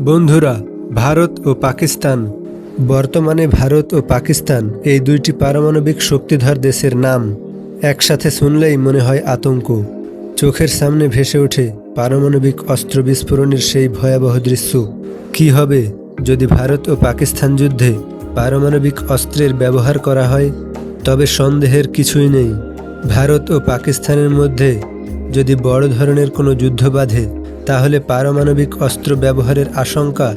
বন্ধুরা, ভারত ও পাকিস্তান। বর্তমানে ভারত ও পাকিস্তান এই দুইটি পারমাণবিক শক্তিধর দেশের নাম একসাথে শুনলেই মনে হয় আতঙ্ক। চোখের সামনে ভেসে ওঠে পারমাণবিক অস্ত্র বিস্ফোরণের সেই ভয়াবহ দৃশ্য। কি হবে যদি ভারত ও পাকিস্তান যুদ্ধে পারমাণবিক অস্ত্রের ব্যবহার করা হয়? তবে সন্দেহের কিছুই নেই, ভারত ও পাকিস্তানের মধ্যে যদি বড় ধরনের কোনো যুদ্ধ বাধে, তাহলে পারমাণবিক অস্ত্র ব্যবহারের আশঙ্কা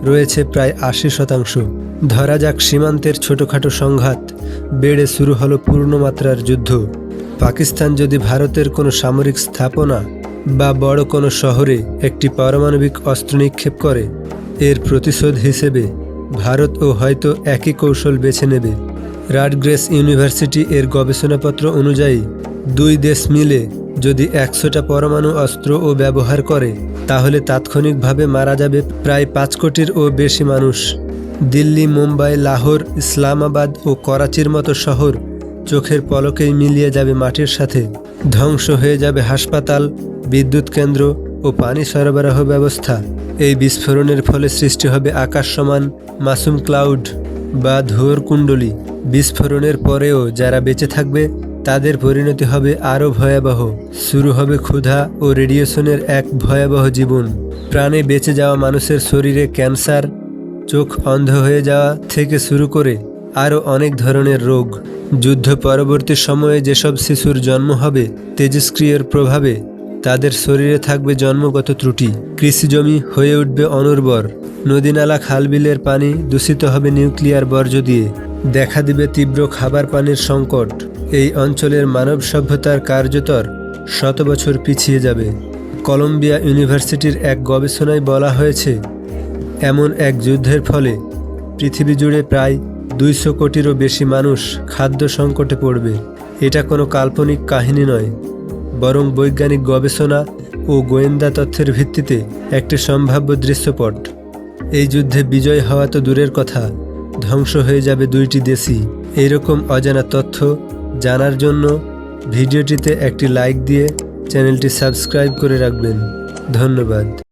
রয়েছে প্রায় ৮০%। ধরা যাক সীমান্তের ছোটখাটো সংঘাত বেড়ে শুরু হলো পূর্ণমাত্রার যুদ্ধ। পাকিস্তান যদি ভারতের কোনো সামরিক স্থাপনা বা বড় কোনো শহরে একটি পারমাণবিক অস্ত্র নিক্ষেপ করে, এর প্রতিশোধ হিসেবে ভারতও হয়তো একই কৌশল বেছে নেবে। রাটগ্রেস ইউনিভার্সিটি এর গবেষণাপত্র অনুযায়ী দুই দেশ মিলে যদি ১০০টা পরমাণু অস্ত্রও ব্যবহার করে, তাহলে তাৎক্ষণিকভাবে মারা যাবে প্রায় ৫ কোটিরও বেশি মানুষ। দিল্লি, মুম্বাই, লাহোর, ইসলামাবাদ ও করাচির মতো শহর চোখের পলকেই মিলিয়ে যাবে মাটির সাথে। ধ্বংস হয়ে যাবে হাসপাতাল, বিদ্যুৎ কেন্দ্র ও পানি সরবরাহ ব্যবস্থা। এই বিস্ফোরণের ফলে সৃষ্টি হবে আকাশ সমান মাসুম ক্লাউড বা ধোঁয়ার কুণ্ডলী। বিস্ফোরণের পরেও যারা বেঁচে থাকবে তাদের পরিণতি হবে আরও ভয়াবহ। শুরু হবে ক্ষুধা ও রেডিয়েশনের এক ভয়াবহ জীবন। প্রাণে বেঁচে যাওয়া মানুষের শরীরে ক্যান্সার, চোখ অন্ধ হয়ে যাওয়া থেকে শুরু করে আরও অনেক ধরনের রোগ। যুদ্ধ পরবর্তী সময়ে যেসব শিশুর জন্ম হবে তেজস্ক্রিয়ার প্রভাবে, তাদের শরীরে থাকবে জন্মগত ত্রুটি। কৃষিজমি হয়ে উঠবে অনুর্বর, নদীনালা খালবিলের পানি দূষিত হবে নিউক্লিয়ার বর্জ্য দিয়ে। দেখা দিবে তীব্র খাবার পানির সংকট। এই অঞ্চলের মানব সভ্যতার কার্যতর ১০০ বছর পিছিয়ে যাবে। কলম্বিয়া ইউনিভার্সিটির এক গবেষণায় বলা হয়েছে, এমন এক যুদ্ধের ফলে পৃথিবী জুড়ে প্রায় ২০০ কোটিরও বেশি মানুষ খাদ্য সংকটে পড়বে। এটা কোনো কাল্পনিক কাহিনী নয়, বরং বৈজ্ঞানিক গবেষণা ও গোয়েন্দা তথ্যের ভিত্তিতে একটি সম্ভাব্য দৃশ্যপট। এই যুদ্ধে বিজয় হওয়া তো দূরের কথা, ধ্বংস হয়ে যাবে দুইটি দেশই। এইরকম অজানা তথ্য জানার জন্য ভিডিওটিতে একটি লাইক দিয়ে চ্যানেলটি সাবস্ক্রাইব করে রাখবেন। ধন্যবাদ।